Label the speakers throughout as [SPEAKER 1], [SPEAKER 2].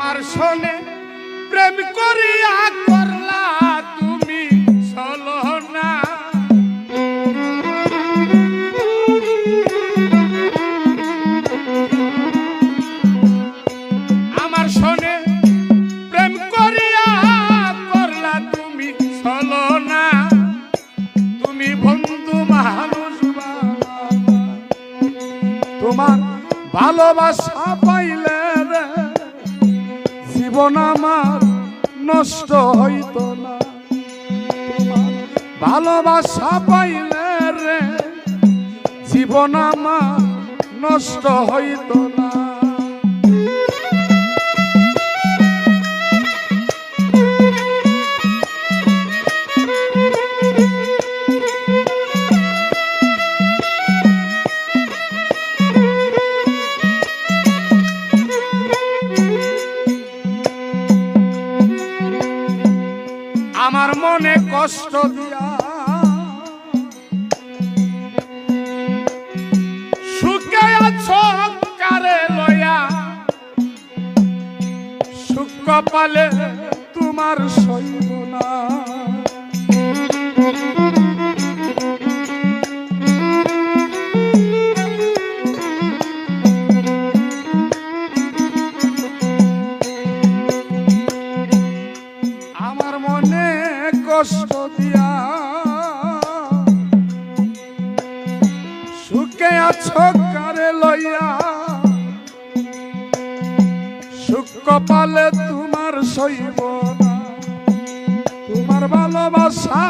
[SPEAKER 1] আমার শোনে প্রেম করিয়া করলা তুমি ছলনা। আমার শোনে প্রেম করিয়া করলা তুমি ছলনা। তুমি বন্ধু মানুষ তোমার ভালোবাসা পাইলে রে জীবন আমার নষ্ট হইত না। তোমার ভালোবাসা পাইলে রে জীবন আমার নষ্ট হইত না। আমার মনে কষ্ট দিয়া সুখে আছো কারে লয়া। সুখ কপালে তোমার সইব না। আমার মনে কষ্ট দিয়া সুখে আছো কারে লইয়া। সুখ কপালে তোমার সইব না। তোমার ভালোবাসা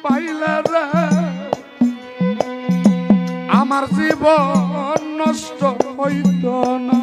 [SPEAKER 1] পাইলে রে আমার জীবন নষ্ট হইত না।